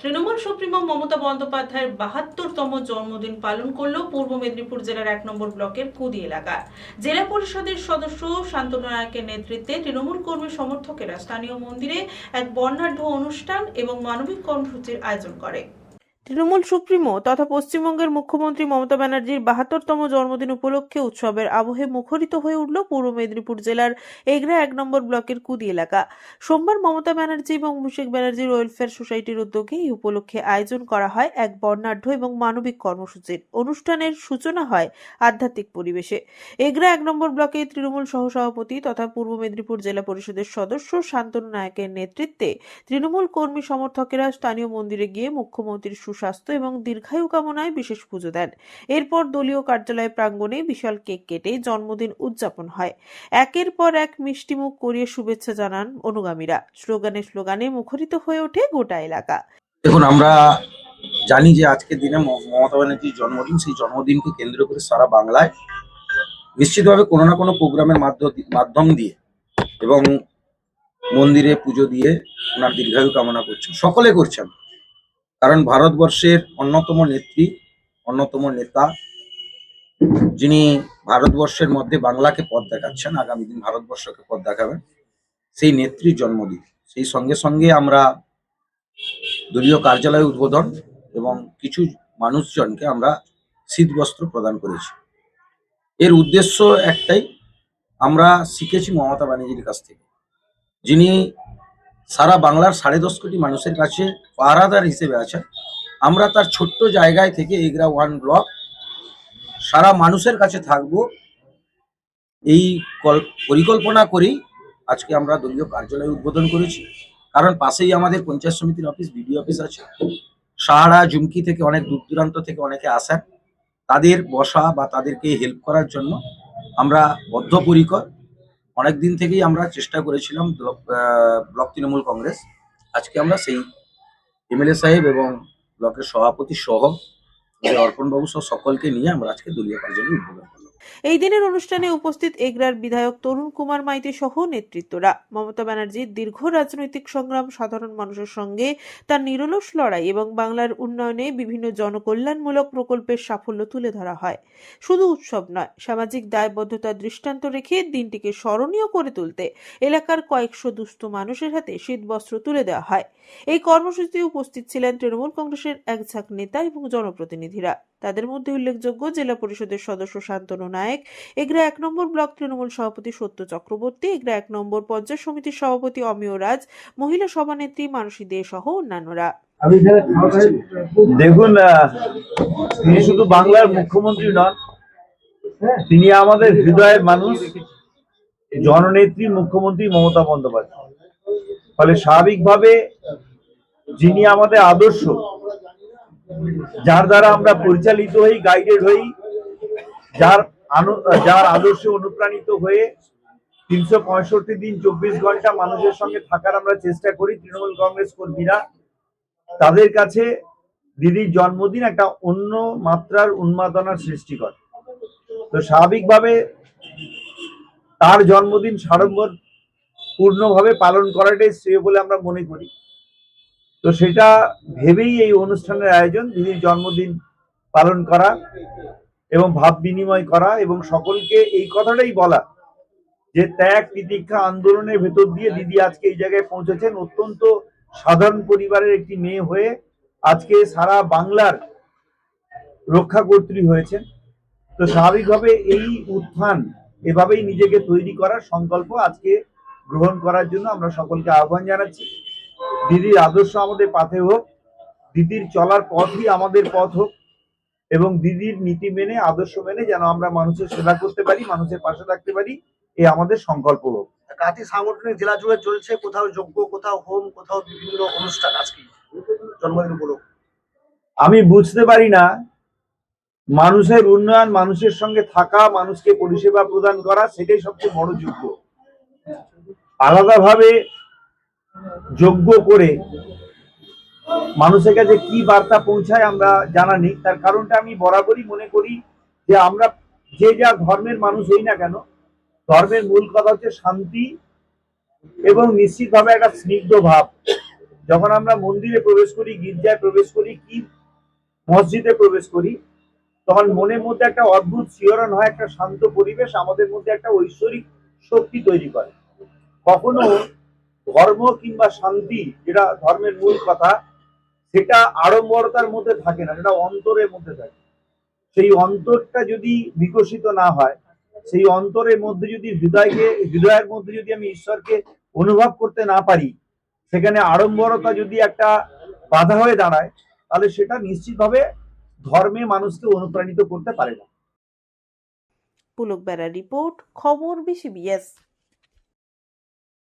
Trinamool supremo Mamata বন্দ্যোপাধ্যায়ের ৭২তম জন্মদিন পালন করল পূর্ব মেদিনীপুর জেলার ১ নম্বর ব্লকের কুদি এলাকা। জেলা পরিষদের সদস্য শান্তনু নায়কের নেতৃত্বে তৃণমূল কর্মী সমর্থকেরা স্থানীয় মন্দিরে এক বর্ণাঢ্য অনুষ্ঠান এবং মানবিক কর্মসূচির আয়োজন করে। তৃণমূল সুপ্রিমো তথা পশ্চিমবঙ্গের মুখ্যমন্ত্রী মমতা ব্যানার্জির ৭২তম জন্মদিন উপলক্ষে উৎসবের আবহে মুখরিত হয়ে উঠল পূর্ব মেদিনীপুর জেলার এগরা ১ নম্বর ব্লকের কুদি এলাকা। সোমবার মমতা ব্যানার্জি এবং অভিষেক ব্যানার্জির ওয়েলফেয়ার সোসাইটির উদ্যোগে এই উপলক্ষে আয়োজন করা হয় এক বর্ণাঢ্য এবং মানবিক কর্মসূচির। অনুষ্ঠানের সূচনা হয় আধ্যাত্মিক পরিবেশে। এগরা ১ নম্বর ব্লকে তৃণমূল সহসভাপতি তথা পূর্ব মেদিনীপুর জেলা পরিষদের সদস্য শান্তনু নায়কের নেতৃত্বে তৃণমূল কর্মী সমর্থকেরা স্থানীয় মন্দিরে গিয়ে মুখ্যমন্ত্রীর সুস্বাস্থ্য এবং দীর্ঘায়ু কামনায় বিশেষ পুজো দেন। এরপর দলীয় কার্যালয় প্রাঙ্গণে বিশাল কেক কেটে জন্মদিন উদযাপন হয়। একের পর এক মিষ্টিমুখ করিয়ে শুভেচ্ছা জানান অনুগামীরা। স্লোগানে মুখরিত হয়ে ওঠে গোটা এলাকা। দেখুন, আমরা জানি যে আজকের দিনে মমতা ব্যানার্জির জন্মদিন। সেই জন্মদিনকে কেন্দ্র করে সারা বাংলায় নিশ্চিতভাবে কোনো না কোনো প্রোগ্রামের মাধ্যম দিয়ে এবং মন্দিরে পুজো দিয়ে ওনার দীর্ঘায়ু কামনা করছেন, সকলে করছেন। কারণ ভারতবর্ষের অন্যতম নেত্রী, অন্যতম নেতা, যিনি ভারতবর্ষের মধ্যে বাংলাকে পথ দেখাচ্ছেন, আগামী দিন ভারতবর্ষকে পথ দেখাবেন, সেই নেত্রীর জন্মদিন। সেই সঙ্গে সঙ্গে আমরা দলীয় কার্যালয় উদ্বোধন এবং কিছু মানুষজনকে আমরা শীতবস্ত্র প্রদান করেছি। এর উদ্দেশ্য একটাই, আমরা শিখেছি মমতা ব্যানার্জির কাছ থেকে, যিনি সারা বাংলার ১০.৫ কোটি মানুষের কাছে পাহারাদার হিসেবে আছেন। আমরা তার ছোট্ট জায়গায় থেকে এগরা 1 ব্লক সারা মানুষের কাছে থাকবো, এই পরিকল্পনা করেই আজকে আমরা দলীয় কার্যালয় উদ্বোধন করেছি। কারণ পাশেই আমাদের পঞ্চায়েত সমিতির অফিস, বিডিও অফিস আছে। সাহারা, জুমকি থেকে অনেক দূর দূরান্ত থেকে অনেকে আসেন, তাদের বসা বা তাদেরকে হেল্প করার জন্য আমরা বদ্ধপরিকর। অনেক দিন থেকেই আমরা চেষ্টা করেছিলাম ব্লক তৃণমূল কংগ্রেস। আজকে আমরা সেই এমএলএ সাহেব এবং ব্লকের সভাপতি সহ অর্পণবাবু সহ সকলকে নিয়ে আমরা আজকে দলীয় কার্যালয় উদ্বোধন করলাম। এই দিনের অনুষ্ঠানে উপস্থিত এগরার বিধায়ক তরুণ কুমার মাইতি সহ নেতৃত্বরা। মমতা ব্যানার্জির দীর্ঘ রাজনৈতিক সংগ্রাম, সাধারণ মানুষের সঙ্গে তার নিরলস লড়াই এবং বাংলার উন্নয়নে বিভিন্ন জনকল্যাণমূলক প্রকল্পের সাফল্য তুলে ধরা হয়। শুধু উৎসব নয়, সামাজিক দায়বদ্ধতার দৃষ্টান্ত রেখে দিনটিকে স্মরণীয় করে তুলতে এলাকার কয়েকশো দুস্থ মানুষের হাতে শীতবস্ত্র তুলে দেওয়া হয়। এই কর্মসূচিতে উপস্থিত ছিলেন তৃণমূল কংগ্রেসের একঝাঁক নেতা এবং জনপ্রতিনিধিরা। তাদের মধ্যে উল্লেখযোগ্য জেলা পরিষদের সদস্য শান্তনু নায়ক, এগরা ১ নম্বর ব্লক তৃণমূল সভাপতি সত্য চক্রবর্তী, এগরা ১ নম্বর পঞ্চায়েত সমিতির সভাপতি অমিয় রাজ, মহিলা সভানেত্রী মানসী দে সহ অন্যান্যরা। দেখুন, তিনি শুধু বাংলার মুখ্যমন্ত্রী নন, তিনি আমাদের হৃদয়ের মানুষ, জননেত্রী মুখ্যমন্ত্রী মমতা বন্দ্যোপাধ্যায়। ফলে স্বাভাবিকভাবে যিনি আমাদের আদর্শ, যার দ্বারা আমরা পরিচালিত হই, গাইডেড হই, যার আদর্শে অনুপ্রাণিত হয়ে ৩৬৫ দিন ২৪ ঘন্টা মানুষের সঙ্গে থাকার আমরা চেষ্টা করি তৃণমূল কংগ্রেস কর্মীরা, তাদের কাছে দিদির জন্মদিন একটা অন্য মাত্রার উন্মাদনার সৃষ্টি করে। তো স্বাভাবিকভাবে তার জন্মদিন সাড়ম্বর পূর্ণভাবে পালন করাটাই শ্রেয় বলে আমরা মনে করি। তো সেটা ভেবেই এই অনুষ্ঠানের আয়োজন, দিদির জন্মদিন পালন করা এবং ভাব বিনিময় করা এবং সকলকে এই কথাটাই বলা যে ত্যাগ, তিতিক্ষা, আন্দোলনের ভেতর দিয়ে দিদি আজকে এই জায়গায় পৌঁছেছেন। অত্যন্ত সাধারণ পরিবারের একটি মেয়ে হয়ে আজকে সারা বাংলার রক্ষাকর্ত্রী হয়েছেন। তো স্বাভাবিকভাবে এই উত্থান, এভাবেই নিজেকে তৈরি করার সংকল্প আজকে গ্রহণ করার জন্য আমরা সকলকে আহ্বান জানাচ্ছি। দিদির আদর্শ আমাদের পাথে হোক, দিদির চলার পথই আমাদের পথ হোক এবং দিদির নীতি মেনে, আদর্শ মেনে যেন আমরা মানুষের সেবা করতে পারি, মানুষের পাশে থাকতে পারি, এ আমাদের সংকল্প হোক। কাতি সাংগঠনিক জেলা জুড়ে চলছে, কোথাও যজ্ঞ, কোথাও হোম, কোথাও বিভিন্ন অনুষ্ঠান আজকে জন্মদিন উপলক্ষে। আমি বুঝতে পারি না, মানুষের উন্নয়ন, মানুষের সঙ্গে থাকা, মানুষকে পরিষেবা প্রদান করা, সেটাই সবচেয়ে বড় যজ্ঞ। আলাদাভাবে যজ্ঞ করে মানুষের কাছে কি বার্তা পৌঁছায় আমরা জানা নেই। তার কারণটা আমি বরাবরই মনে করি যে আমরা যে যা ধর্মের মানুষ হই না কেন, ধর্মের মূল কথা হচ্ছে শান্তি এবং নিশ্চিতভাবে একটা স্নিগ্ধ ভাব। যখন আমরা মন্দিরে প্রবেশ করি, গির্জায় প্রবেশ করি, কি মসজিদে প্রবেশ করি, তখন মনের মধ্যে একটা অদ্ভুত শিহরণ হয়, একটা শান্ত পরিবেশ আমাদের মধ্যে একটা ঐশ্বরিক শক্তি তৈরি করে। কখনো ধর্ম কিংবা শান্তি, যেটা ধর্মের মূল কথা, সেটা আড়ম্বরতার মধ্যে থাকে না, সেটা অন্তরের মধ্যে থাকে। সেই অন্তরটা যদি বিকশিত না হয়, সেই অন্তরের মধ্যে যদি হৃদয়ের মধ্যে যদি আমি ঈশ্বরকে অনুভব করতে না পারি, সেখানে আড়ম্বরতা যদি একটা বাধা হয়ে দাঁড়ায়, তাহলে সেটা নিশ্চিতভাবে ধর্মে মানুষকে অনুপ্রাণিত করতে পারে না। পুলক বেড়ার রিপোর্ট, খবর BCBS।